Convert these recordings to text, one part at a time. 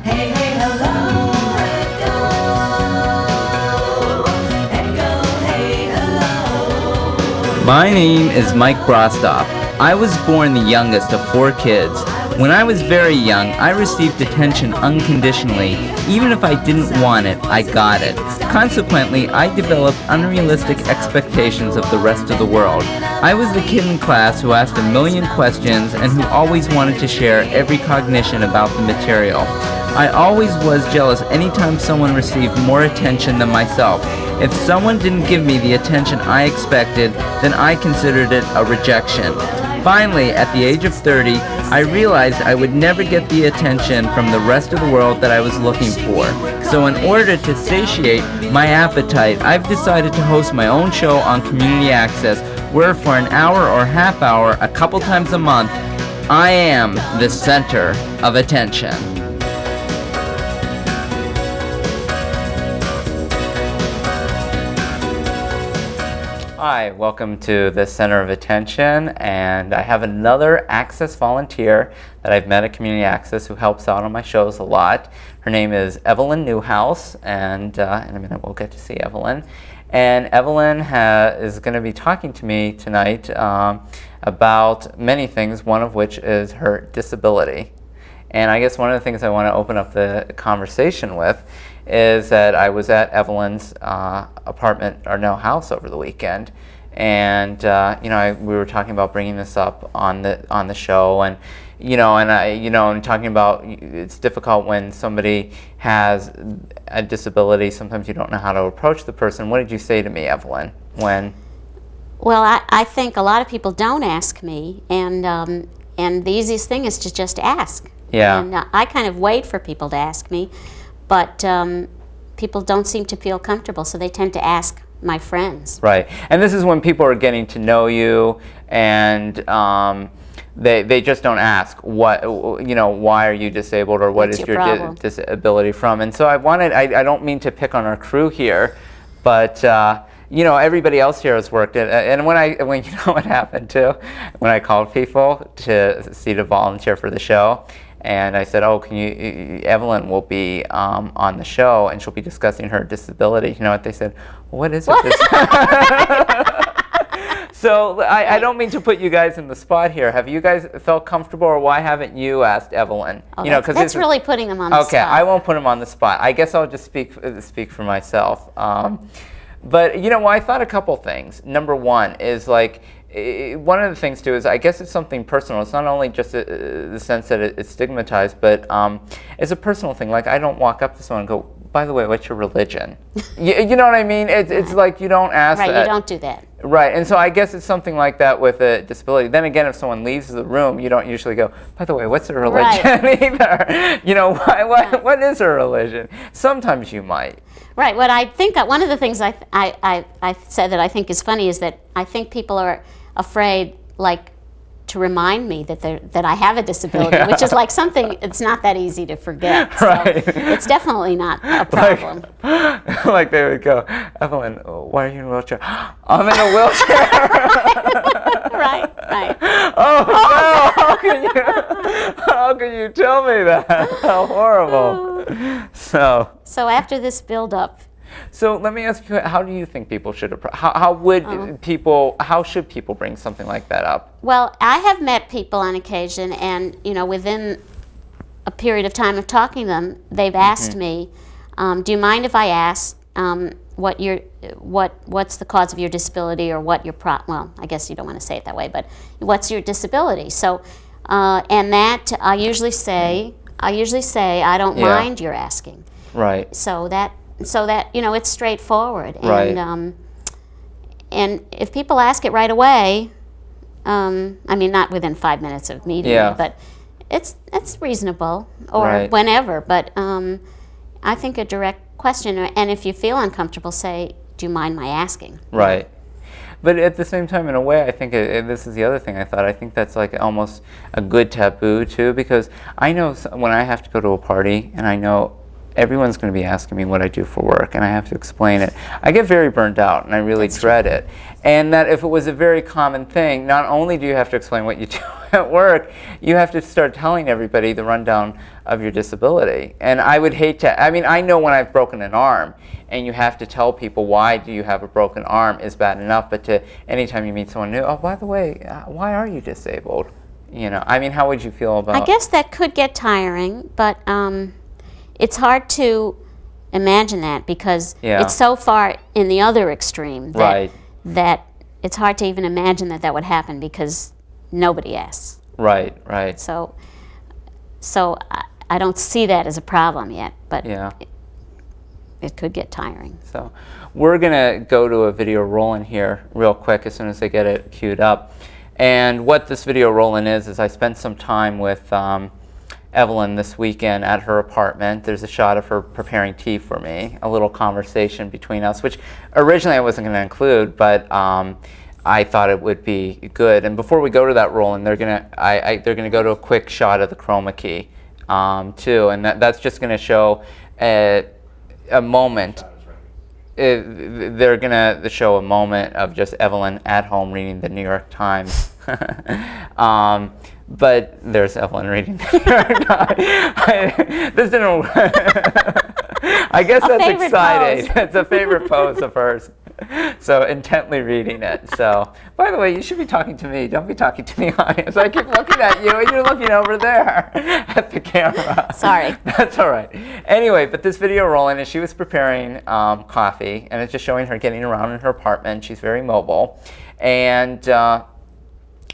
Hey, hey, hello, echo. Echo, hey, hello. My name is Mike Brostoff. I was born the youngest of 4 kids. When I was very young, I received attention unconditionally. Even if I didn't want it, I got it. Consequently, I developed unrealistic expectations of the rest of the world. I was the kid in class who asked a million questions and who always wanted to share every cognition about the material. I always was jealous anytime someone received more attention than myself. If someone didn't give me the attention I expected, then I considered it a rejection. Finally, at the age of 30, I realized I would never get the attention from the rest of the world that I was looking for. So in order to satiate my appetite, I've decided to host my own show on Community Access, where for an hour or half hour, a couple times a month, I am the center of attention. Hi, welcome to the Center of Attention, and I have another Access volunteer that I've met at Community Access who helps out on my shows a lot. Her name is Evelyn Newhouse, and in a minute we'll get to see Evelyn. And Evelyn is going to be talking to me tonight about many things, one of which is her disability. And I guess one of the things I want to open up the conversation with is that I was at Evelyn's apartment, or no, house over the weekend, and we were talking about bringing this up on the show, and I'm talking about it's difficult when somebody has a disability. Sometimes you don't know how to approach the person. What did you say to me, Evelyn, when? Well, I think a lot of people don't ask me, and the easiest thing is to just ask. Yeah. And I kind of wait for people to ask me, but people don't seem to feel comfortable, so they tend to ask my friends. Right, and this is when people are getting to know you, and they just don't ask why are you disabled, or what What's is your your disability from. And so I don't mean to pick on our crew here, but everybody else here has worked it. And when you know what happened too, when I called people to volunteer for the show, and I said, "Oh, Evelyn will be on the show, and she'll be discussing her disability." You know what they said? Well, what is it? So I don't mean to put you guys in the spot here. Have you guys felt comfortable, or why haven't you asked Evelyn? Oh, that's really putting them on the spot. Okay, I won't put them on the spot. I guess I'll just speak for myself. But I thought a couple things. Number one is one of the things too is I guess it's something personal. It's not only just the sense that it's stigmatized, but it's a personal thing. Like, I don't walk up to someone and go, "By the way, what's your religion?" you know what I mean? It's like you don't ask right, that. you don't do that. Right, and so I guess it's something like that with a disability. Then again, if someone leaves the room, you don't usually go, "By the way, what's their religion?" Right. Either. What is her religion? Sometimes you might. Right. What I think one of the things I said that I think is funny is that I think people are afraid, to remind me that I have a disability, which is something it's not that easy to forget. So right. It's definitely not a problem. Like they would go, "Evelyn, why are you in a wheelchair?" "I'm in a wheelchair." Right. Oh no! How can you tell me that? How horrible. So after this build-up. So let me ask you, how do you think people should approach? How should people bring something like that up? Well, I have met people on occasion, and within a period of time of talking to them, they've asked me, "Do you mind if I ask what's the cause of your disability, or what your well, I guess you don't want to say it that way, but what's your disability?" So, and that I usually say I don't mind your asking. Right. So that it's straightforward. Right. And if people ask it right away, not within 5 minutes of meeting me, but it's reasonable, or whenever. But I think a direct question, and if you feel uncomfortable, say, "Do you mind my asking?" Right. But at the same time, in a way, I think this is the other thing I thought. I think that's almost a good taboo too, because I know when I have to go to a party, and I know everyone's going to be asking me what I do for work, and I have to explain it. I get very burned out, and I really dread it. And that if it was a very common thing, not only do you have to explain what you do at work, you have to start telling everybody the rundown of your disability. And I would hate to, I mean, I know when I've broken an arm, and you have to tell people why do you have a broken arm is bad enough, but to anytime you meet someone new, oh, by the way, why are you disabled? You know, I mean, how would you feel about? I guess that could get tiring, but it's hard to imagine that because it's so far in the other extreme that that it's hard to even imagine that would happen because nobody asks. Right, right. So I don't see that as a problem yet, but it could get tiring. So we're going to go to a video roll-in here real quick as soon as I get it queued up. And what this video roll-in is I spent some time with Evelyn this weekend at her apartment. There's a shot of her preparing tea for me, a little conversation between us, which originally I wasn't going to include, but I thought it would be good. And before we go to that roll-in, they're going to go to a quick shot of the chroma key too, and that's just going to show a moment. They're going to show a moment of just Evelyn at home reading the New York Times. But there's Evelyn reading the New York Times. This didn't. I guess that's exciting. It's a favorite pose of hers. So intently reading it. So, by the way, you should be talking to me. Don't be talking to the audience. I keep looking at you, and you're looking over there at the camera. Sorry. That's all right. Anyway, but this video rolling, and she was preparing coffee, and it's just showing her getting around in her apartment. She's very mobile, and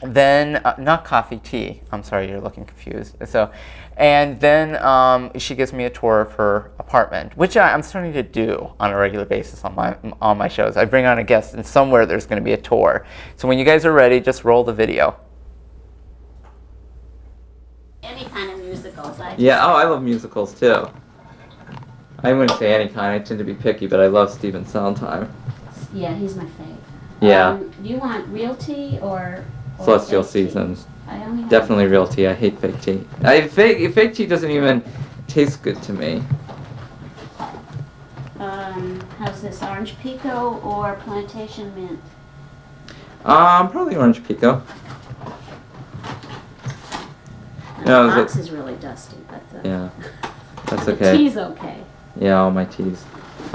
then not coffee, tea. I'm sorry, you're looking confused. So, and then she gives me a tour of her apartment, which I'm starting to do on a regular basis on my shows. I bring on a guest, and somewhere there's going to be a tour. So when you guys are ready, just roll the video. Any kind of musicals. Yeah. Oh, I love musicals too. I wouldn't say any kind. I tend to be picky, but I love Stephen Sondheim. Yeah, he's my fave. Yeah. Do you want real tea or Celestial Seasons. I Definitely real tea. I hate fake tea. Fake tea doesn't even taste good to me. How's this, orange pico or plantation mint? Probably orange pico. The box is really dusty, but that's the okay. tea's okay. Yeah, all my teas.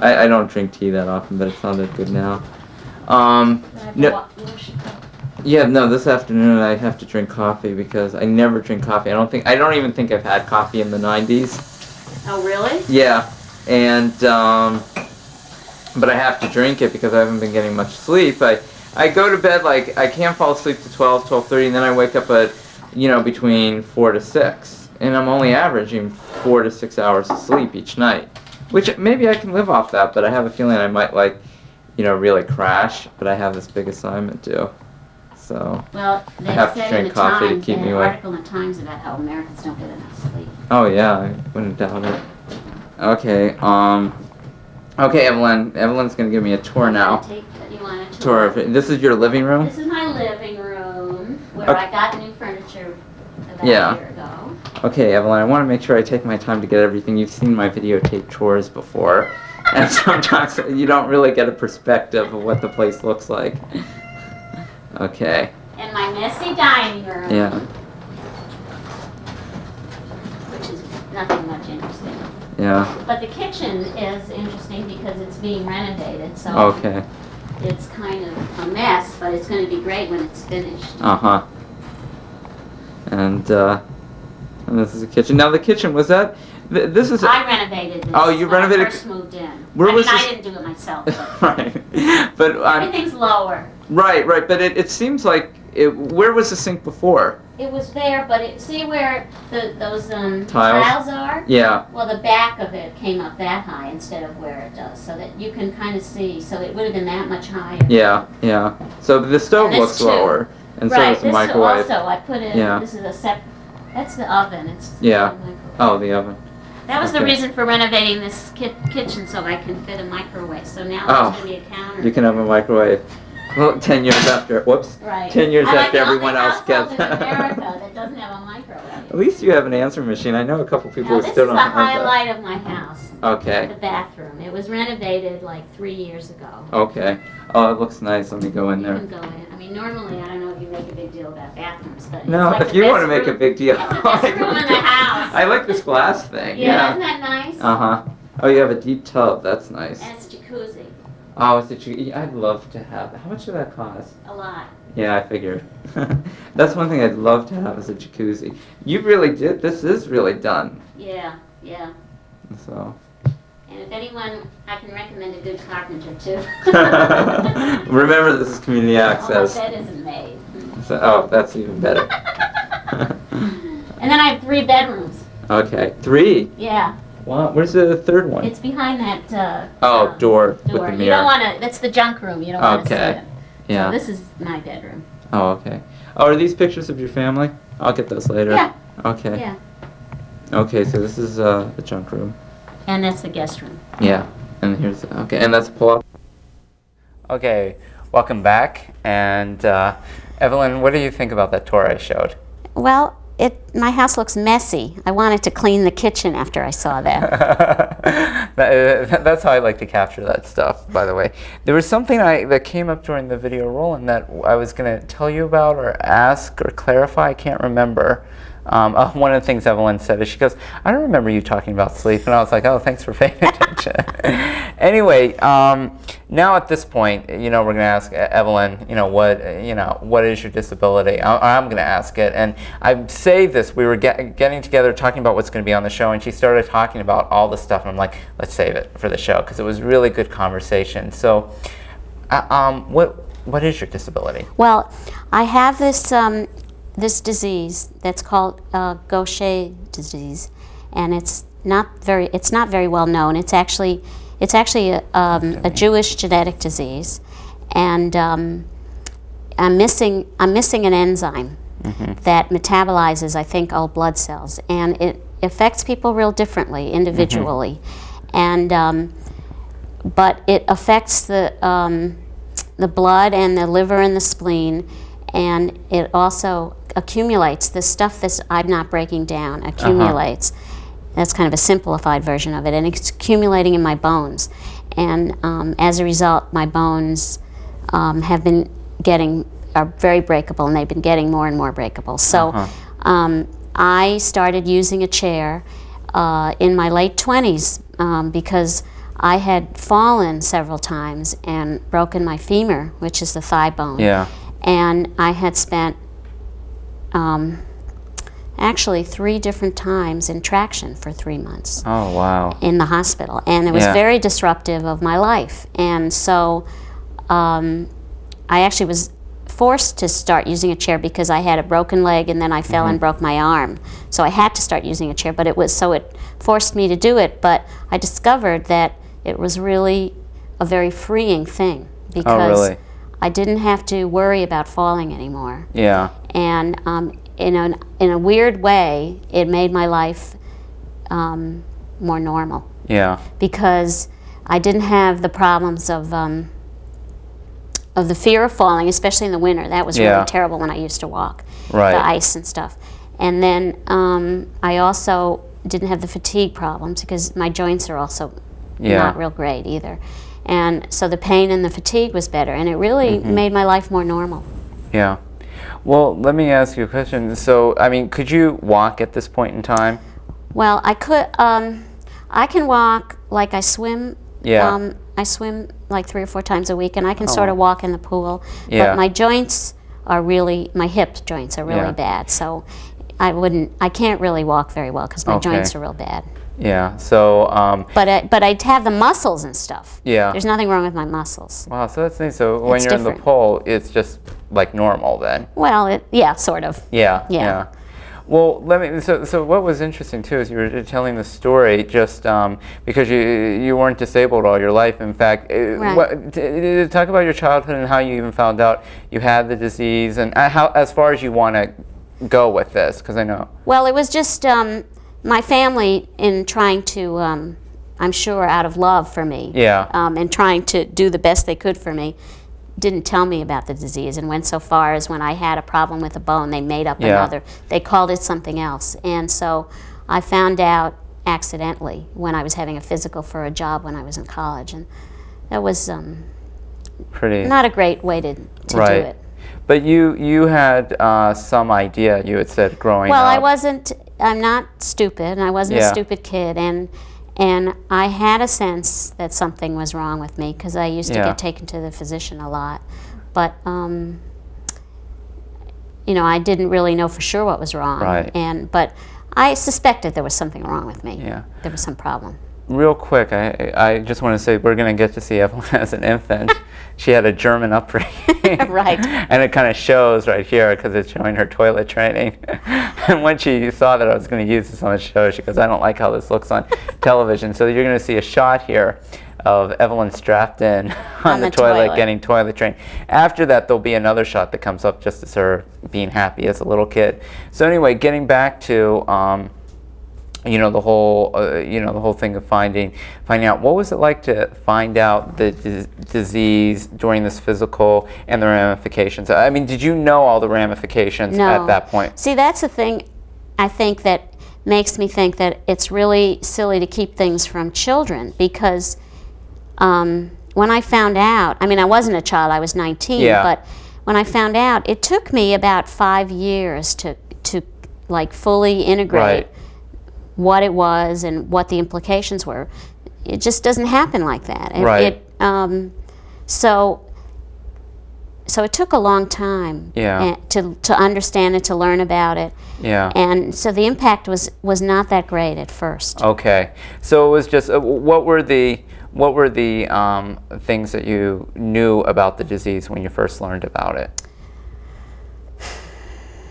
I don't drink tea that often, but it sounded good now. No, this afternoon I have to drink coffee because I never drink coffee. I don't even think I've had coffee in the 90s. Oh, really? Yeah, and but I have to drink it because I haven't been getting much sleep. I go to bed I can't fall asleep to 12:30, and then I wake up at between 4 to 6, and I'm only averaging 4 to 6 hours of sleep each night, which maybe I can live off that, but I have a feeling I might really crash. But I have this big assignment due. So they have to drink coffee to keep me awake. Article in the Times about how Americans don't get enough sleep. Oh yeah, I wouldn't doubt it. Okay, okay, Evelyn. Evelyn's gonna give me a tour now. You want a tour? This is your living room? This is my living room where I got new furniture about a year ago. Okay, Evelyn. I want to make sure I take my time to get everything. You've seen my videotape tours before, and sometimes you don't really get a perspective of what the place looks like. Okay. And my messy dining room. Yeah. Which is nothing much interesting. Yeah. But the kitchen is interesting because it's being renovated, so it's kind of a mess, but it's going to be great when it's finished. Uh-huh. And this is the kitchen. Now the kitchen, was that... This is... I renovated this. Oh, you renovated... When I first moved in. I didn't do it myself. But right. But everything's lower. Right. But it seems like... where was the sink before? It was there, but see where those tiles are? Yeah. Well, the back of it came up that high instead of where it does, so that you can kind of see. So it would have been that much higher. Yeah. So the stove looks lower, and so does the microwave. Also, I put in. This is that's the oven. It's Oh, the oven. That was the reason for renovating this kitchen, so I can fit a microwave. So now there's going to be a counter. You can have a microwave. Well, 10 years after, whoops. Right. 10 years I like after the everyone only else gets. household in America that doesn't have a microwave. At least you have an answering machine. I know a couple people Now, who this still is don't the have that. highlight of my house. Okay. The bathroom. It was renovated like 3 years ago. Okay. Oh, it looks nice. Let me go in You there. can go in. I mean, normally I don't know if you make a big deal about bathrooms, but No, it's like if the you best want to make a room- big deal. It's the best room in the house. I like this glass thing. Yeah, isn't that nice? Uh-huh. Oh, you have a deep tub. That's nice. And it's a jacuzzi. Oh, it's a jacuzzi. I'd love to have. How much did that cost? A lot. Yeah, I figured. That's one thing I'd love to have is a jacuzzi. You really did. This is really done. Yeah, yeah. So. And if anyone, I can recommend a good carpenter too. Remember, this is community Oh, access. my bed isn't made. So, oh, that's even better. And then I have 3 bedrooms. Okay, 3. Yeah. Wow, where's the third one? It's behind that door with the door. mirror. You don't want to, that's the junk room. You don't want to see Okay. it. Yeah. So this is my bedroom. Oh, okay. Oh, are these pictures of your family? I'll get those later. Yeah. Okay. Yeah. Okay, so this is the junk room. And that's the guest room. Yeah. And here's okay, and that's a pull-up. Okay, welcome back. And Evelyn, what do you think about that tour I showed? Well, my house looks messy. I wanted to clean the kitchen after I saw that. That's how I like to capture that stuff, by the way. There was something that came up during the video rolling that I was going to tell you about or ask or clarify. I can't remember. One of the things Evelyn said is she goes, I don't remember you talking about sleep. And I was like, oh, thanks for paying attention. Anyway, now at this point, we're going to ask Evelyn, what is your disability? I'm going to ask it. And I saved this. We were getting together talking about what's going to be on the show. And she started talking about all the stuff. And I'm like, let's save it for the show because it was really good conversation. So what is your disability? Well, I have this disease that's called Gaucher disease, and it's not very well known. It's actually a Jewish genetic disease, and I'm missing an enzyme that metabolizes, I think, all blood cells, and it affects people real differently individually, and but it affects the blood and the liver and the spleen, and it also accumulates. The stuff that I'm not breaking down accumulates. That's kind of a simplified version of it, and it's accumulating in my bones. And as a result, my bones are very breakable, and they've been getting more and more breakable. So I started using a chair in my late 20s because I had fallen several times and broken my femur, which is the thigh bone. Yeah. And I had spent actually 3 different times in traction for 3 months. Oh, wow. In the hospital. And it was very disruptive of my life. And so I actually was forced to start using a chair because I had a broken leg and then I fell and broke my arm. So I had to start using a chair, but it forced me to do it. But I discovered that it was really a very freeing thing because I didn't have to worry about falling anymore. Yeah. And in a weird way, it made my life more normal. Yeah. Because I didn't have the problems of the fear of falling, especially in the winter. That was really terrible when I used to walk, the ice and stuff. And then I also didn't have the fatigue problems because my joints are also not real great either. And so the pain and the fatigue was better, and it really made my life more normal. Yeah. Well, let me ask you a question. So, I mean, could you walk at this point in time? Well, I could. I can walk like I swim. Yeah. I swim like 3 or 4 times a week, and I can sort of walk in the pool. Yeah. But my joints are my hip joints are really bad. So I can't really walk very well because my joints are real bad. Yeah. So. But I'd have the muscles and stuff. Yeah. There's nothing wrong with my muscles. Wow. So that's neat. So when you're in the pool, it's just like normal then. Well, sort of. Yeah. Yeah. Well, so what was interesting too is you were telling the story just because you weren't disabled all your life. In fact, talk about your childhood and how you even found out you had the disease, and how, as far as you want to go with this, because I know. Well, it was just my family in trying to, I'm sure out of love for me, and trying to do the best they could for me, didn't tell me about the disease, and went so far as when I had a problem with a bone, they made up another. They called it something else. And so I found out accidentally when I was having a physical for a job when I was in college. And that was pretty not a great way to do it. But you had some idea, you had said, growing up. Well, I'm not stupid, and I wasn't a stupid kid. And I had a sense that something was wrong with me because I used to get taken to the physician a lot. But, you know, I didn't really know for sure what was wrong. Right. But I suspected there was something wrong with me. Yeah. There was some problem. Real quick, I just want to say we're going to get to see Evelyn as an infant. She had a German upbringing. Right. And it kind of shows right here because it's showing her toilet training. And when she saw that I was going to use this on the show, she goes, I don't like how this looks on television. So you're going to see a shot here of Evelyn strapped in on the toilet getting toilet trained. After that, there'll be another shot that comes up just as her being happy as a little kid. So anyway, getting back to you know, the whole thing of finding out, what was it like to find out the disease during this physical and the ramifications? I mean, did you know all the ramifications at that point? See, that's the thing I think that makes me think that it's really silly to keep things from children, because when I found out, I mean, I wasn't a child, I was 19, but when I found out, it took me about 5 years to like fully integrate what it was and what the implications were. It just doesn't happen like that. So it took a long time to understand it, to learn about it. Yeah. And so the impact was not that great at first. Okay. So it was just what were the things that you knew about the disease when you first learned about it?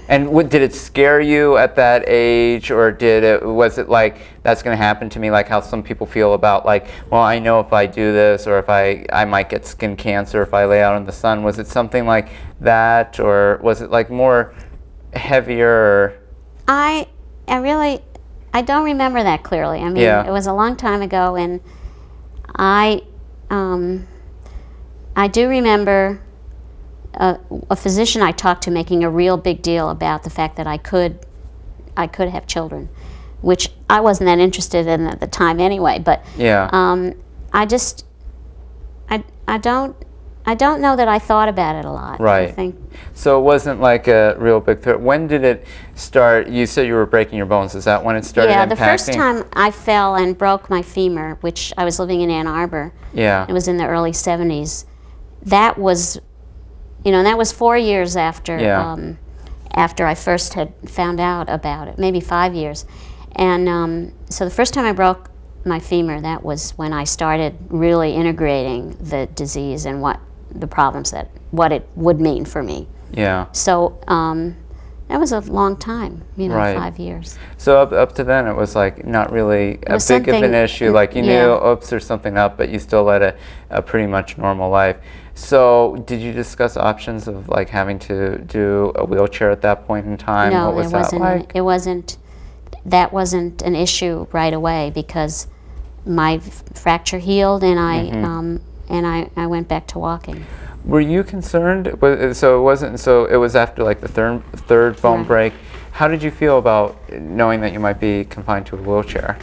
And did it scare you at that age, or was it like, that's going to happen to me, like how some people feel about, like, well, I know if I do this, or if I might get skin cancer if I lay out in the sun? Was it something like that, or was it like more heavier? I don't remember that clearly. I mean, it was a long time ago, and I do remember a physician I talked to making a real big deal about the fact that I could have children, which I wasn't that interested in at the time anyway. But I don't know that I thought about it a lot. Right. I think. So it wasn't like a real big threat. When did it start? You said you were breaking your bones. Is that when it started impacting? Yeah, the first time I fell and broke my femur, which I was living in Ann Arbor. Yeah. It was in the early 70s. That was, that was 4 years after after I first had found out about it, maybe 5 years. And so the first time I broke my femur, that was when I started really integrating the disease and what the problems what it would mean for me. Yeah. So that was a long time, 5 years. So up to then, it was like not really a big of an issue. Like you knew, oops, there's something up, but you still led a pretty much normal life. So did you discuss options of like having to do a wheelchair at that point in time? No, what was that like? That wasn't an issue right away because my fracture healed and I went back to walking. Were you concerned? So it was after like the third bone break. How did you feel about knowing that you might be confined to a wheelchair?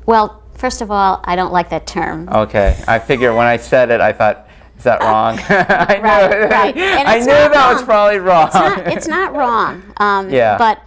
Well, first of all, I don't like that term. Okay, I figure when I said it, I thought, is that wrong? Right. And I knew that was probably wrong. It's not wrong. But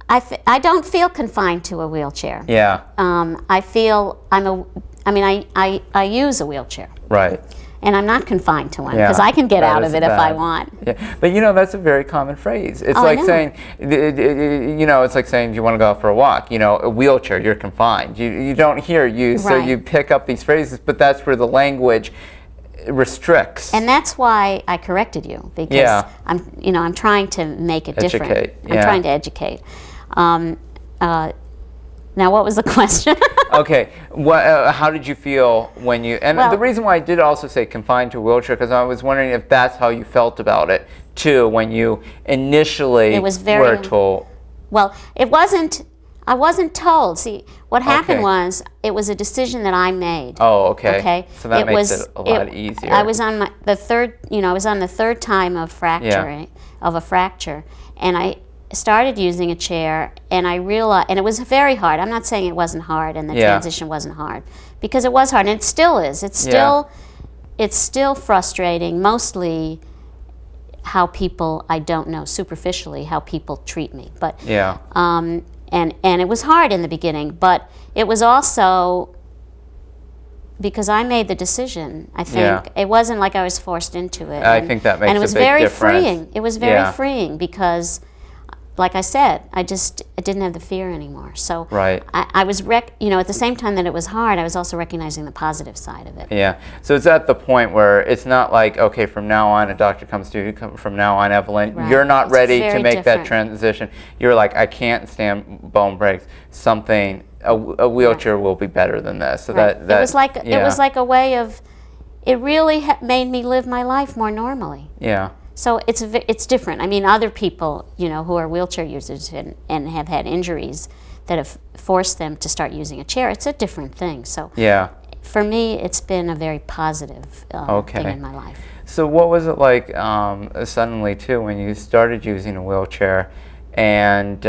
I don't feel confined to a wheelchair. Yeah. I feel I use a wheelchair. Right. And I'm not confined to one because I can get out of it if I want. Yeah, but that's a very common phrase. It's like saying, it's like saying, do you want to go out for a walk? A wheelchair, you're confined. You don't hear use, so you pick up these phrases, but that's where the language restricts. And that's why I corrected you, because I'm trying to make it different. I'm trying to educate. Now, what was the question? Okay, how did you feel when you, and the reason why I did also say confined to a wheelchair, because I was wondering if that's how you felt about it, too, when you initially were told. Well, it wasn't, I wasn't told. See, what happened Okay. was it was a decision that I made. Oh, okay. Okay. So that makes it a lot easier. I was on the third time of fracturing of a fracture, and I started using a chair, and I realized, and it was very hard. I'm not saying it wasn't hard, and the transition wasn't hard, because it was hard, and it still is. It's still frustrating. Mostly, how people, I don't know, superficially how people treat me, but and it was hard in the beginning, but it was also because I made the decision. I think it wasn't like I was forced into it. I think that makes a big difference. And it was very freeing. It was very freeing because, like I said, I didn't have the fear anymore. So I was, at the same time that it was hard, I was also recognizing the positive side of it. Yeah. So it's at the point where it's not like, okay, from now on a doctor comes to you, from now on, Evelyn, you're not ready to make that transition. You're like, I can't stand bone breaks. A wheelchair will be better than this. So that it was like a way of, it really made me live my life more normally. Yeah. So it's different. I mean, other people, who are wheelchair users and have had injuries that have forced them to start using a chair, it's a different thing. So for me, it's been a very positive thing in my life. So what was it like suddenly, too, when you started using a wheelchair and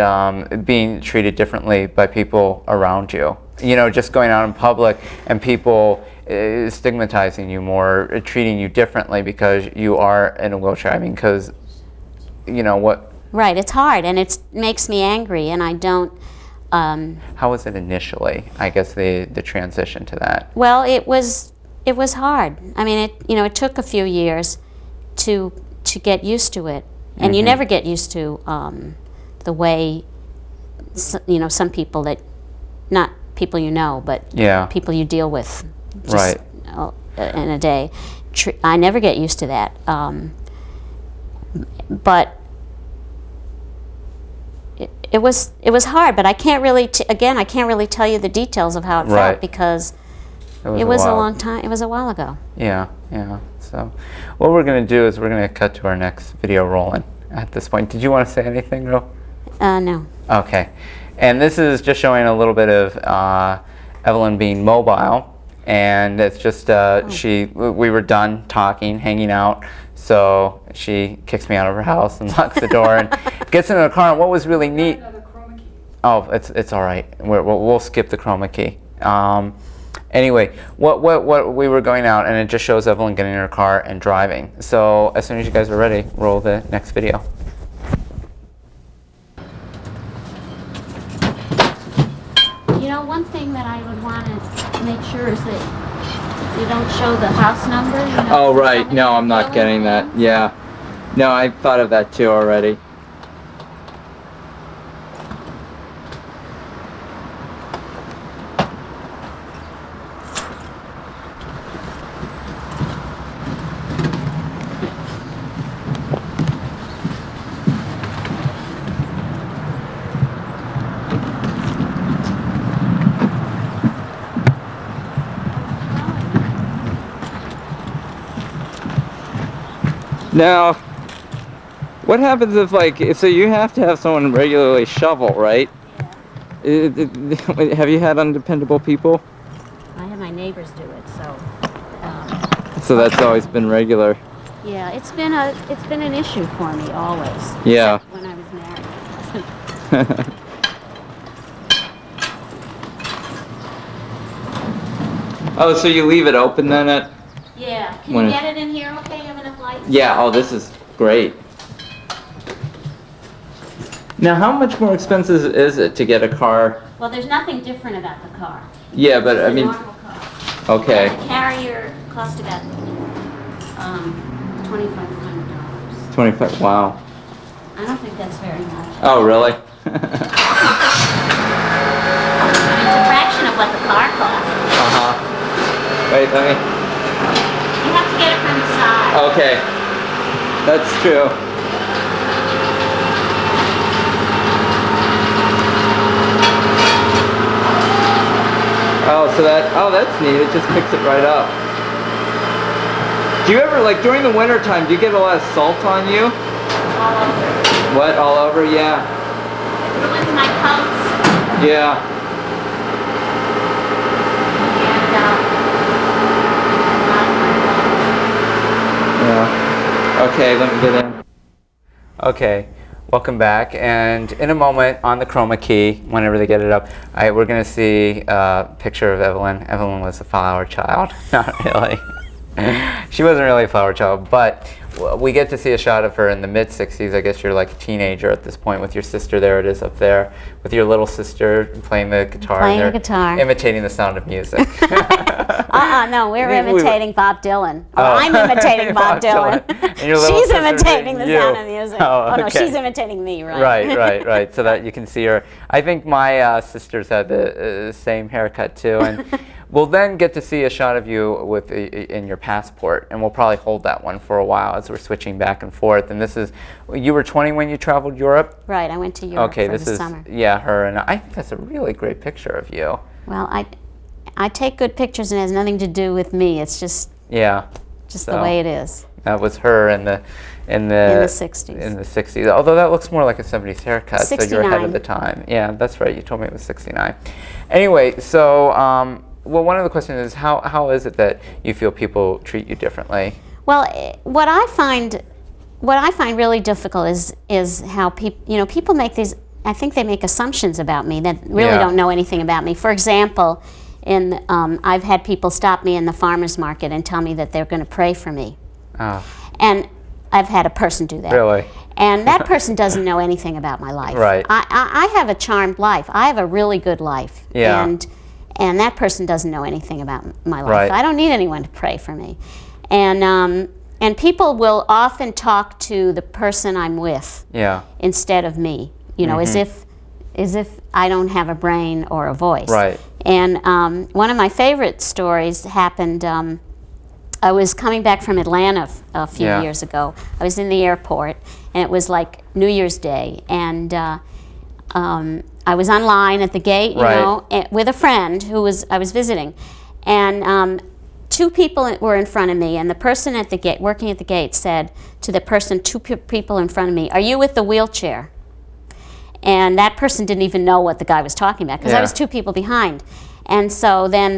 being treated differently by people around you? Just going out in public and people stigmatizing you more, treating you differently because you are in a wheelchair. I mean, because, what... Right, it's hard, and it makes me angry, and I don't... How was it initially, I guess, the transition to that? Well, it was hard. I mean, it took a few years to get used to it, and you never get used to the way, some people that, not people but people you deal with just in a day. I never get used to that. But it was hard. But I can't really I can't really tell you the details of how it felt because it was a long time. It was a while ago. Yeah. So what we're going to do is we're going to cut to our next video rolling at this point. Did you want to say anything, Ro? No. Okay. And this is just showing a little bit of Evelyn being mobile. And it's just, we were done talking, hanging out, so she kicks me out of her house and locks the door and gets into the car. And what was really neat... Oh, it's all right. We'll skip the chroma key. Anyway, what we were going out, and it just shows Evelyn getting in her car and driving. So as soon as you guys are ready, roll the next video. One thing that I would want to make sure is that you don't show the house number. Oh, right. No, I'm not getting that. Yeah. No, I thought of that too already. Now, what happens if, so you have to have someone regularly shovel, right? Yeah. Have you had undependable people? I have my neighbors do it, so. So that's always been regular. Yeah, it's been an issue for me always. Yeah. Except when I was married. Oh, so you leave it open then at? Yeah. Can you get it in here okay? You have enough lights? Yeah, oh, this is great. Now, how much more expensive is it to get a car? Well, there's nothing different about the car. Yeah, but it's I mean... normal car. Okay. The carrier cost about $2,500. 25, wow. I don't think that's very much. Oh, really? It's a fraction of what the car costs. Uh-huh. Wait, let me... You have to get it from the side. Okay. That's true. Oh, that's neat. It just picks it right up. Do you ever, like during the winter time, do you get a lot of salt on you? All over. What, all over? Yeah. It ruins my coats. Yeah. Yeah. Okay, let me get in. Okay, welcome back. And in a moment on the chroma key, whenever they get it up, we're going to see a picture of Evelyn. Evelyn was a flower child. Not really. She wasn't really a flower child, but we get to see a shot of her in the mid-60s. I guess you're like a teenager at this point with your sister. There it is up there with your little sister playing the guitar. Playing the guitar. Imitating the sound of music. No, we're imitating Bob Dylan. Or I'm imitating Bob Dylan. She's imitating the sound of music. Oh, no, she's imitating me, right? Right. So that you can see her. I think my sisters had the same haircut too. And we'll then get to see a shot of you with in your passport, and we'll probably hold that one for a while as we're switching back and forth. And this is, you were 20 when you traveled Europe? Right, I went to Europe for the summer. Yeah, her, and I think that's a really great picture of you. Well, I take good pictures and it has nothing to do with me. It's just the way it is. That was her in the 60s. In the 60s. Although that looks more like a 70s haircut, 69. so you're ahead of the time. Yeah, that's right. You told me it was 69. Anyway, so well, one of the questions is how is it that you feel people treat you differently? Well, what I find really difficult is how people make these. I think they make assumptions about me that really don't know anything about me. For example, I've had people stop me in the farmer's market and tell me that they're going to pray for me. Oh. And I've had a person do that. Really? And that person doesn't know anything about my life. Right. I have a charmed life. I have a really good life. Yeah. And that person doesn't know anything about my life. Right. I don't need anyone to pray for me. And people will often talk to the person I'm with instead of me. As if I don't have a brain or a voice. Right. And one of my favorite stories happened. I was coming back from Atlanta a few years ago. I was in the airport, and it was like New Year's Day, and I was online at the gate, with a friend who I was visiting, and two people were in front of me, and the person at the gate, working at the gate, said to the person, two people in front of me, "Are you with the wheelchair?" And that person didn't even know what the guy was talking about because I was two people behind. And so then when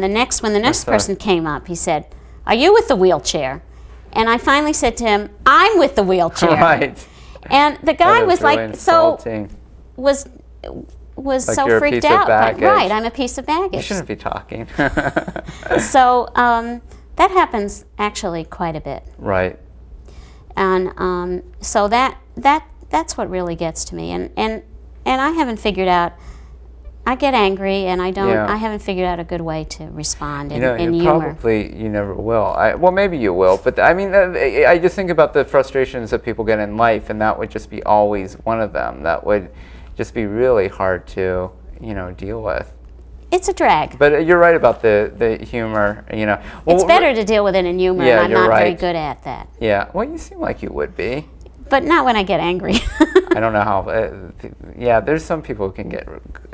the next person came up, he said, "Are you with the wheelchair?" And I finally said to him, "I'm with the wheelchair." Right. And the guy was really like, insulting. was like so freaked out. Right, I'm a piece of baggage. You shouldn't be talking. So that happens actually quite a bit. Right. And so that's what really gets to me. And I haven't figured out. I get angry, and I haven't figured out a good way to respond in humor. Probably you never will. Well, maybe you will, but I mean, I just think about the frustrations that people get in life, and that would just be always one of them. That would just be really hard to deal with. It's a drag. But you're right about the humor. Well, it's better to deal with it in humor, and I'm not very good at that. Yeah. Well, you seem like you would be. But not when I get angry. I don't know how. There's some people who can get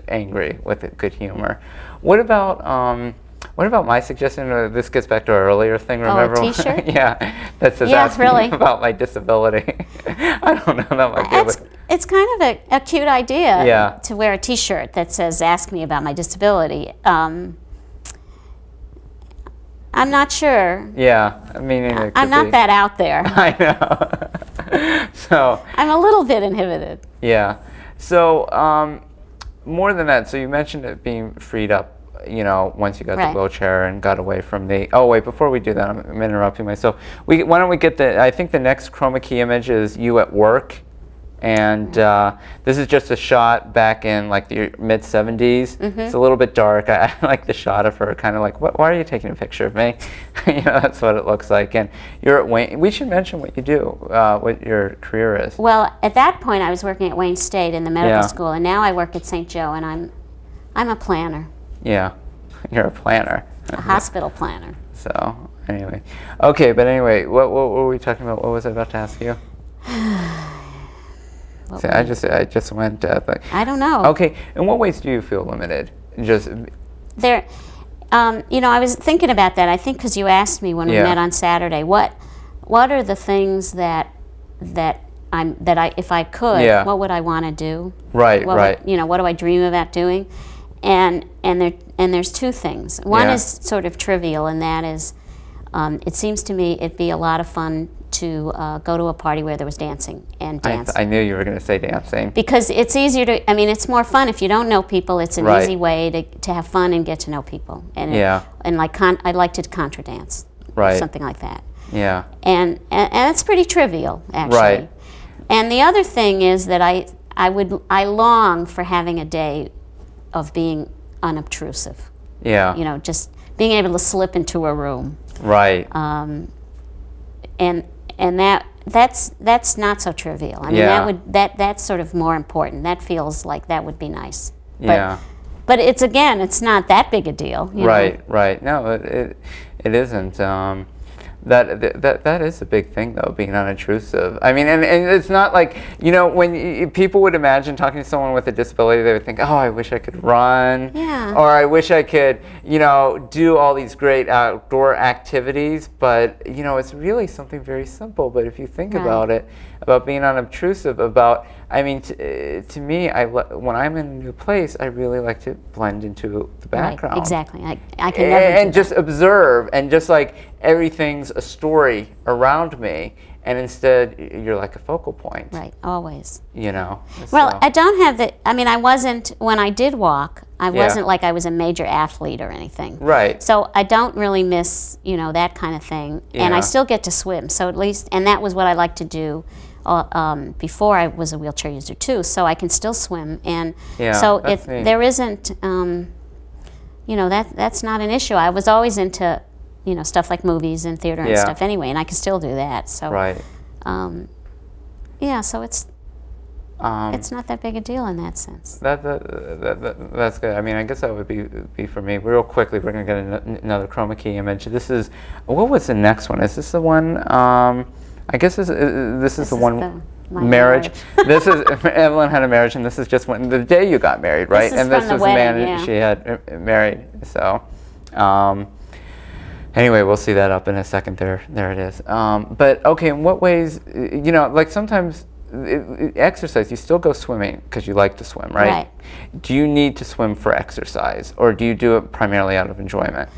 angry with good humor. What about my suggestion? This gets back to our earlier thing. Remember? Oh, a T-shirt? That says asking really? about my disability. I don't know. That might be it's kind of a cute idea to wear a T-shirt that says "Ask me about my disability." I'm not sure. Yeah, I mean, I'm not that out there. I know. So I'm a little bit inhibited. Yeah. So more than that, so you mentioned it being freed up, once you got the wheelchair and got away from the. Oh wait, before we do that, I'm interrupting myself. Why don't we get I think the next chroma key image is you at work. And this is just a shot back in like the mid 70s. Mm-hmm. It's a little bit dark. I like the shot of her, kind of like, why are you taking a picture of me? That's what it looks like. And you're at Wayne. We should mention what you do, what your career is. Well, at that point, I was working at Wayne State in the medical school, and now I work at St. Joe, and I'm a planner. Yeah, you're a planner. A hospital planner. So anyway, okay. But anyway, what were we talking about? What was I about to ask you? See, I just went. I don't know. Okay, in what ways do you feel limited? Just there, I was thinking about that. I think because you asked me when we met on Saturday, what are the things that if I could, what would I want to do? Right. What do I dream about doing? there's two things. One Yeah. is sort of trivial, and that is, it seems to me it'd be a lot of fun to go to a party where there was dancing and dance. I knew you were going to say dancing. Because it's easier to, I mean, it's more fun if you don't know people. It's an Right. easy way to have fun and get to know people. And Yeah. and like I'd like to contra dance, Right. something like that. Yeah. And it's pretty trivial, actually. Right. And the other thing is that I long for having a day of being unobtrusive. Yeah. You know, just being able to slip into a room. Right. And that's not so trivial. I mean, Yeah. that's sort of more important. That feels like that would be nice. Yeah. But it's not that big a deal. You know? Right, right. No, it isn't. That is a big thing, though, being unobtrusive. I mean, and it's not like, you know, when people would imagine talking to someone with a disability, they would think, oh, I wish I could run. Yeah. Or I wish I could, you know, do all these great outdoor activities. But, you know, it's really something very simple. But if you think Right. about it, about being unobtrusive, I mean, to me, when I'm in a new place, I really like to blend into the background. Right, exactly. I can never do And just observe, and just like everything's a story around me, and instead you're like a focal point. Right, always. You know. Well, so. I don't have the. I mean, I wasn't when I did walk. I Yeah. wasn't like I was a major athlete or anything. Right. So I don't really miss, you know, that kind of thing. And I Yeah. still get to swim. So at least, and that was what I liked to do before I was a wheelchair user too. So I can still swim, and Yeah, so that's neat. there isn't, you know, that's not an issue. I was always into, you know, stuff like movies and theater and Yeah. stuff anyway, and I can still do that. So Right. yeah, so it's not that big a deal in that sense. That's good. I mean, I guess that would be for me. Real quickly, we're gonna get another chroma key image. This is, what was the next one? Is this the one? I guess this is the one. My Marriage. This is Evelyn had a marriage, and this is just when the day you got married, right? This is and this from the was the man wedding, yeah. she had married. So, anyway, we'll see that up in a second. There it is. But okay, in what ways? You know, like sometimes exercise. You still go swimming because you like to swim, right? Right. Do you need to swim for exercise, or do you do it primarily out of enjoyment?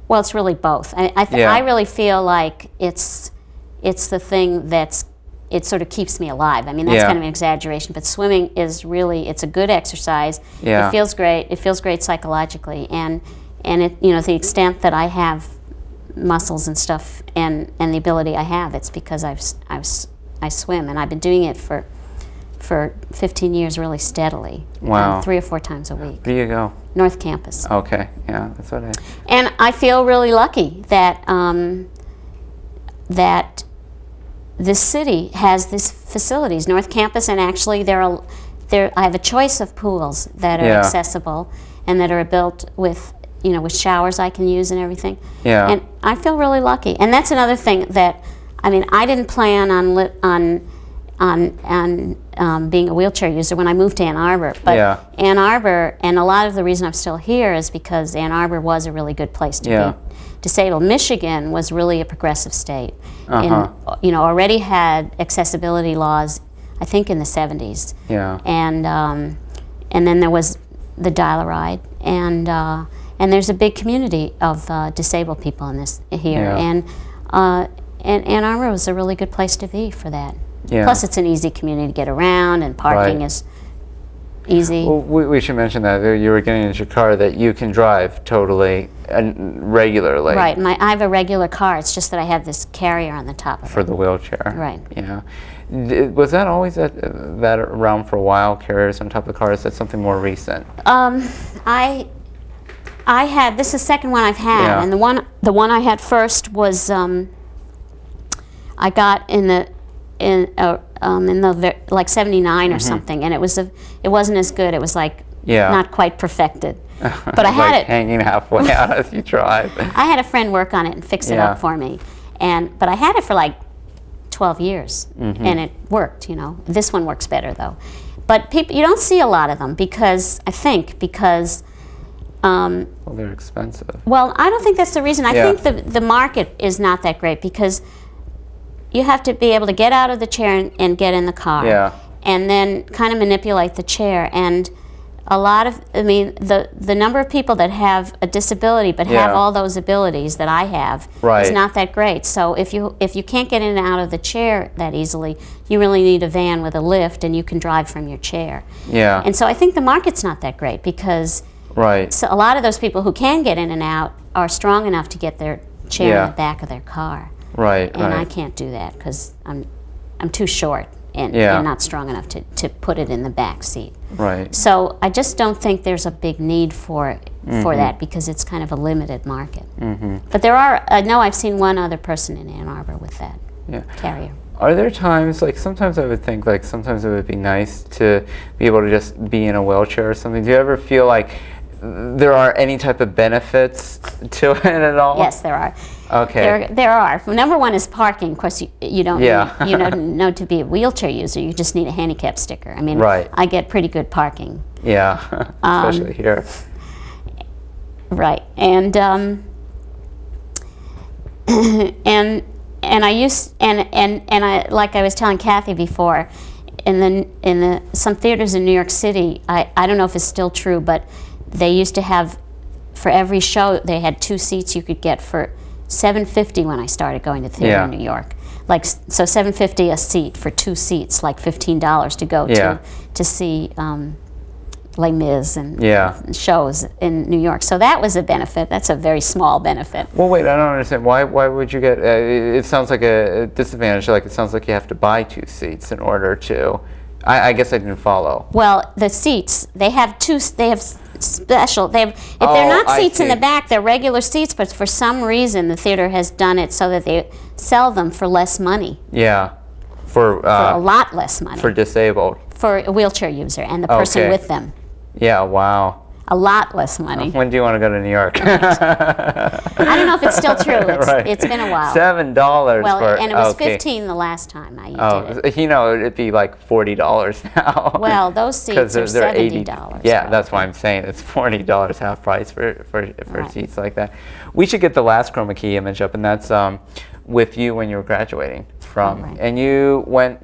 Well, it's really both. Yeah. I really feel like it's the thing it sort of keeps me alive. I mean, that's Yeah. kind of an exaggeration, but swimming is really, it's a good exercise. Yeah. It feels great. It feels great psychologically, and it, you know, the extent that I have muscles and stuff, and the ability I have, it's because I swim, and I've been doing it for 15 years really steadily. Wow. 3 or 4 times a week. Where do you go? North Campus. Okay, yeah, that's what I. And I feel really lucky that that this city has these facilities, North Campus, and actually I have a choice of pools that are Yeah. accessible and that are built with, you know, with showers I can use and everything. Yeah. And I feel really lucky. And that's another thing that, I mean, I didn't plan on being a wheelchair user when I moved to Ann Arbor. But Yeah. Ann Arbor, and a lot of the reason I'm still here is because Ann Arbor was a really good place to Yeah. be disabled. Michigan was really a progressive state. Uh-huh. And, you know, already had accessibility laws, I think in the 70s. Yeah. And then there was the dial-a-ride, and there's a big community of disabled people in this here. Yeah. And Ann Arbor was a really good place to be for that. Yeah. Plus, it's an easy community to get around, and parking Right. is easy. Well, we should mention that you were getting into your car that you can drive totally and regularly. Right. I have a regular car. It's just that I have this carrier on the top of For it. the wheelchair. Right. Yeah. Was that always that around for a while? Carriers on top of the car? Is that something more recent? I had, this is the second one I've had, Yeah. and the one I had first was I got in the like 79 or something, and it wasn't as good. It was like Yeah. not quite perfected. But I had like it. hanging halfway out as you drive. I had a friend work on it and fix it Yeah. up for me, but I had it for like 12 years, and it worked. You know, this one works better though. But you don't see a lot of them because Well, they're expensive. well, I don't think that's the reason. I Yeah. think the market is not that great because you have to be able to get out of the chair and get in the car, Yeah. and then kind of manipulate the chair. And a lot of, I mean, the number of people that have a disability but have all those abilities that I have is not that great. So if you can't get in and out of the chair that easily, you really need a van with a lift, and you can drive from your chair. Yeah. And so I think the market's not that great, because so a lot of those people who can get in and out are strong enough to get their chair in the back of their car. Right. And I can't do that because I'm too short and not strong enough to put it in the back seat. Right. So I just don't think there's a big need for that, because it's kind of a limited market. But there are, I know I've seen one other person in Ann Arbor with that carrier. Are there times, like sometimes I would think like sometimes it would be nice to be able to just be in a wheelchair or something. Do you ever feel like there are any type of benefits to it at all? Yes, there are. Okay. There are. Number one is parking. Of course, you don't need, you know to be a wheelchair user. You just need a handicap sticker. I mean, I get pretty good parking. Yeah, especially here. Right, and and I used and I, like I was telling Kathy before, in the some theaters in New York City, I don't know if it's still true, but they used to have, for every show they had 2 seats you could get for $7.50 when I started going to theater in New York. Like, so $7.50 a seat for 2 seats, like $15 to go to see Les Mis and shows in New York. So that was a benefit. That's a very small benefit. Well, wait, I don't understand. Why would you get? It sounds like a disadvantage. Like, it sounds like you have to buy 2 seats in order to. I guess I didn't follow. Well, the seats, they have special. They have, if they're not seats in the back, they're regular seats. But for some reason, the theater has done it so that they sell them for less money. Yeah, for a lot less money. For disabled. For a wheelchair user and the person with them. Yeah. Wow. A lot less money. When do you want to go to New York? I don't know if it's still true. It's been a while. $7 well, for and it was $15 the last time I did it. You know, it'd be like $40 now. Well, those seats are $70. Yeah, probably. that's why I'm saying it's $40 half price for seats like that. We should get the last chroma key image up, and that's with you when you were graduating from, and you went.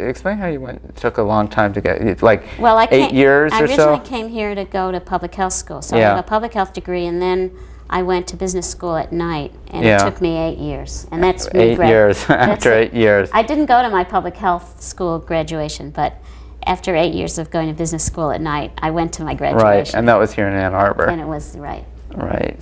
Explain how you went. It took a long time to get, like 8 years or so. I originally came here to go to public health school, so I have a public health degree, and then I went to business school at night, and it took me 8 years, and that's 8 years. After 8 years, I didn't go to my public health school graduation, but after 8 years of going to business school at night, I went to my graduation. Right, and that was here in Ann Arbor. And it was right.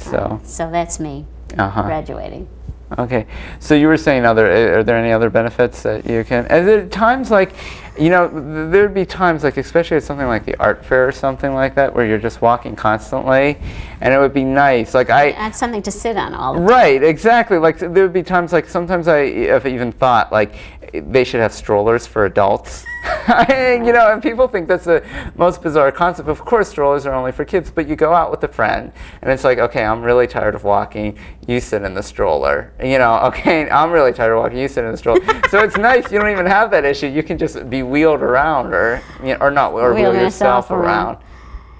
So that's me graduating. Okay, so you were saying are there any other benefits that you can? Are there times like, you know, there'd be times like, especially at something like the art fair or something like that, where you're just walking constantly, and it would be nice. Like I have something to sit on all the time. Right, exactly. Like there would be times like sometimes I have even thought like they should have strollers for adults. You know, and people think that's the most bizarre concept. Of course, strollers are only for kids, but you go out with a friend, and it's like, okay, I'm really tired of walking. You sit in the stroller. You know, okay, I'm really tired of walking. You sit in the stroller. So it's nice. You don't even have that issue. You can just be wheeled around, or wheel yourself around.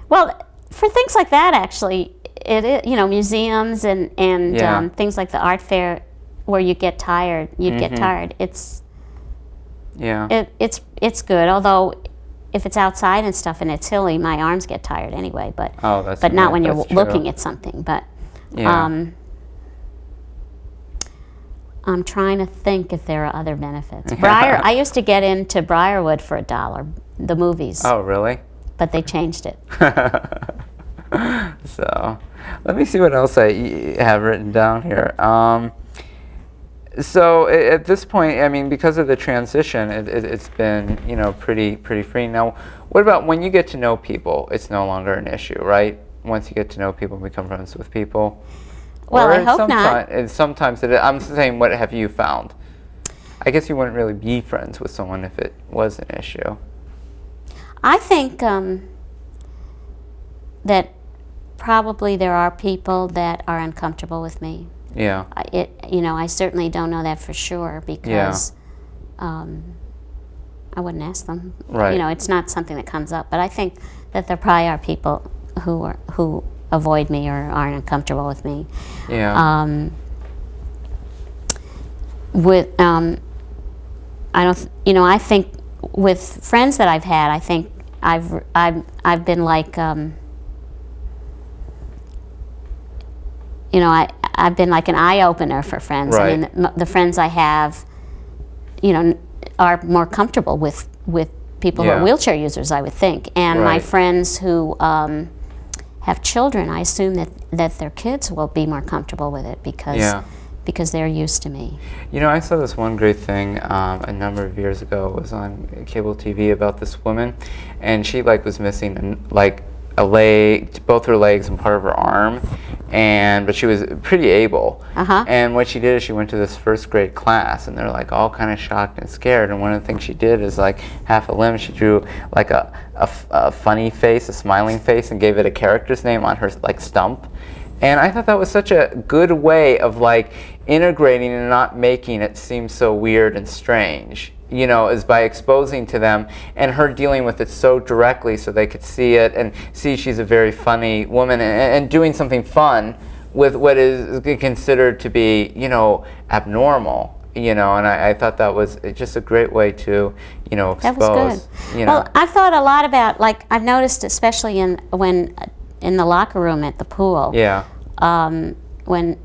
Well, for things like that, actually, it is, you know, museums and things like the art fair, where you get tired. You'd get tired. It's good, although if it's outside and stuff and it's hilly, my arms get tired anyway. But not when you're looking at something. But I'm trying to think if there are other benefits. I used to get into Briarwood for $1, the movies. Oh, really? But they changed it. So let me see what else I have written down here. So at this point, I mean, because of the transition, it's been, you know, pretty free. Now, what about when you get to know people? It's no longer an issue, right? Once you get to know people and become friends with people. Well, I hope not. Sometimes I'm saying, what have you found? I guess you wouldn't really be friends with someone if it was an issue. I think that probably there are people that are uncomfortable with me. Yeah. I certainly don't know that for sure, because I wouldn't ask them. Right. You know, it's not something that comes up. But I think that there probably are people who avoid me or aren't uncomfortable with me. Yeah. I think with friends that I've had, I think I've been like, I've been like an eye opener for friends. Right. I mean, the friends I have, are more comfortable with people who are wheelchair users, I would think. And my friends who have children, I assume that their kids will be more comfortable with it because they're used to me. I saw this one great thing a number of years ago. It was on cable TV about this woman, and she was missing a leg, both her legs and part of her arm, but she was pretty able. And what she did is she went to this first grade class, and they're all kind of shocked and scared. And one of the things she did is half a limb, she drew a funny face, a smiling face, and gave it a character's name on her stump. And I thought that was such a good way of integrating and not making it seem so weird and strange. Is by exposing to them and her dealing with it so directly so they could see it and see she's a very funny woman and doing something fun with what is considered to be, abnormal. And I thought that was just a great way to, expose. That was good. Well, I've thought a lot about, I've noticed especially in the locker room at the pool. Yeah. When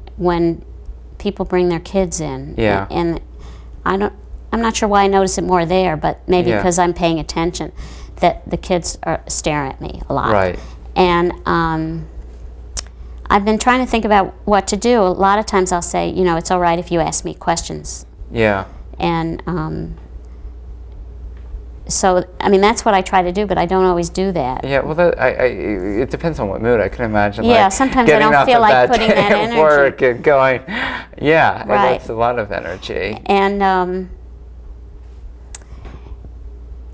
people bring their kids in. Yeah. And I'm not sure why I notice it more there, but maybe because I'm paying attention, that the kids are staring at me a lot. Right. And I've been trying to think about what to do. A lot of times I'll say, it's all right if you ask me questions. Yeah. And so, that's what I try to do, but I don't always do that. Yeah, well, it depends on what mood. I can imagine. Yeah, sometimes I don't feel like putting that energy. Work and going. Yeah, right. That's a lot of energy. And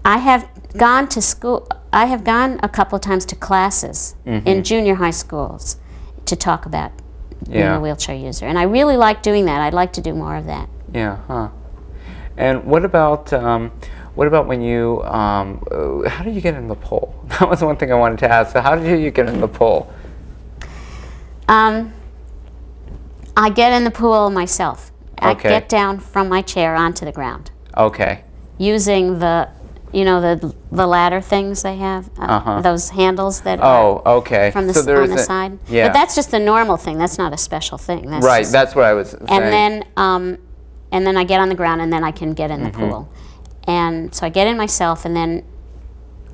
I have gone to school. I have gone a couple of times to classes in junior high schools to talk about being a wheelchair user, and I really like doing that. I'd like to do more of that. Yeah, huh? And what about when you? How did you get in the pool? That was one thing I wanted to ask. So how did you get in the pool? I get in the pool myself. I get down from my chair onto the ground. Okay. Using the ladder things they have, those handles that are from the on the side. Yeah. But that's just the normal thing. That's not a special thing. That's right. Just, that's what I was saying. And then I get on the ground, and then I can get in the pool. And so I get in myself, and then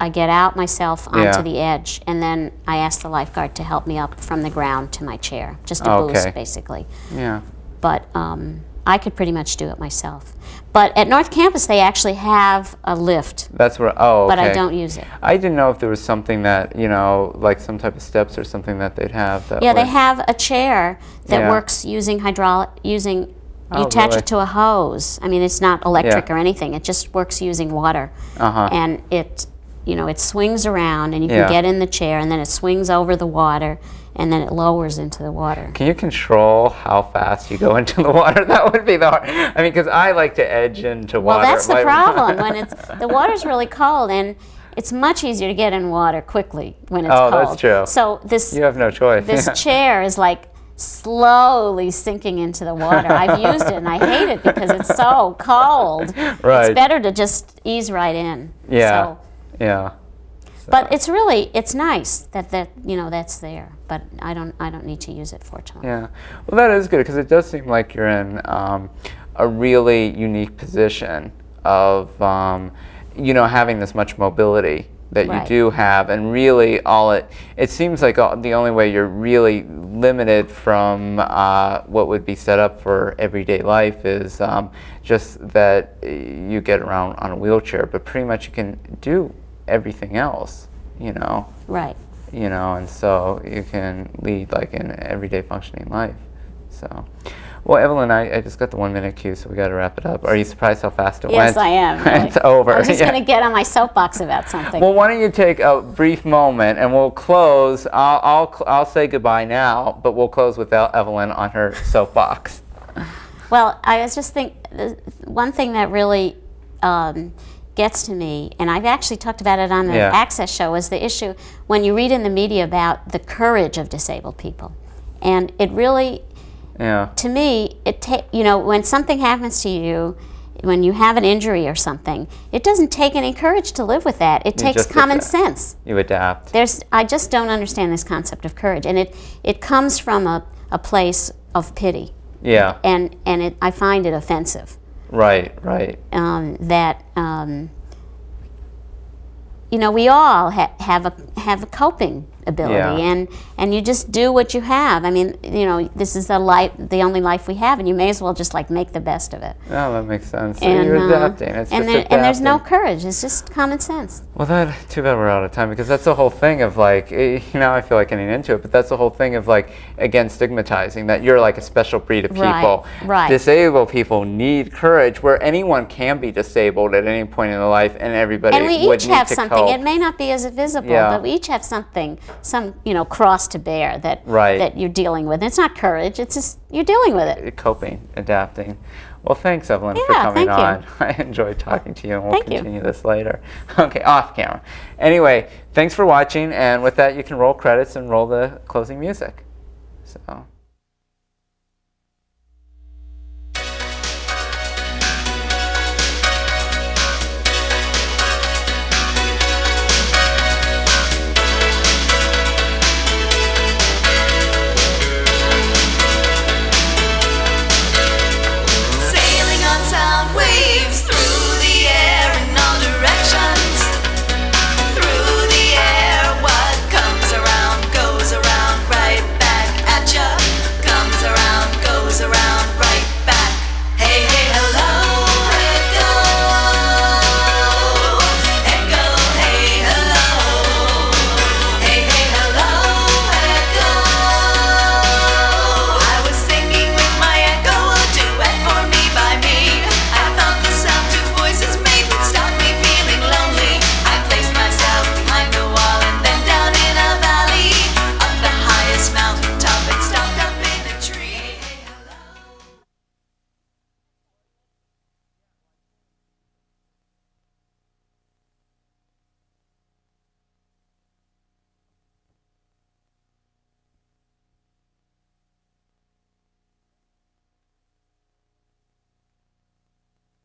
I get out myself onto the edge, and then I ask the lifeguard to help me up from the ground to my chair, just a boost, basically. Yeah. But I could pretty much do it myself. But at North Campus, they actually have a lift. That's where. Oh, okay. But I don't use it. I didn't know if there was something that like some type of steps or something that they'd have. They have a chair that works using hydraulic. You attach it to a hose. It's not electric or anything. It just works using water. And it swings around, and you can get in the chair, and then it swings over the water, and then it lowers into the water. Can you control how fast you go into the water? That would be the hard. Because I like to edge into water. Well, that's the problem. When the water's really cold, and it's much easier to get in water quickly when it's cold. Oh, that's true. So you have no choice. This chair is slowly sinking into the water. I've used it, and I hate it because it's so cold. Right. It's better to just ease right in. Yeah. Yeah. But it's nice that that's there. But I don't need to use it, fortunately. Yeah. Well, that is good because it does seem like you're in a really unique position of having this much mobility that you do have, and really it seems like the only way you're really limited from what would be set up for everyday life is just that you get around on a wheelchair, but pretty much you can do everything else, Right. And so you can lead an everyday functioning life. So, well, Evelyn, I just got the 1 minute cue, so we got to wrap it up. Are you surprised how fast it went? Yes, I am. Really. It's over. I was just going to get on my soapbox about something. Well, why don't you take a brief moment, and we'll close. I'll say goodbye now, but we'll close with Evelyn on her soapbox. Well, I was just one thing that really gets to me, and I've actually talked about it on the Access show, is the issue when you read in the media about the courage of disabled people. And it really, to me, when something happens to you, when you have an injury or something, it doesn't take any courage to live with that. It takes common sense. You adapt. I just don't understand this concept of courage, and it comes from a place of pity. Yeah. And I find it offensive. Right, right. We all have a coping ability, and you just do what you have. I mean, this is the only life we have, and you may as well just make the best of it. Oh, that makes sense. So you're adapting. It's just adapting. And there's no courage. It's just common sense. Well, too bad we're out of time, because that's the whole thing of I feel like getting into it, but that's the whole thing of again, stigmatizing that you're a special breed of people. Right. Disabled people need courage, where anyone can be disabled at any point in their life, and everybody and we would each need have to something. cope. It may not be as visible, but we each have something, some cross to bear that you're dealing with. And it's not courage. It's just you're dealing with it. Coping, adapting. Well, thanks, Evelyn, for coming on. I enjoyed talking to you, and we'll continue this later. Okay, off camera. Anyway, thanks for watching, and with that, you can roll credits and roll the closing music. So.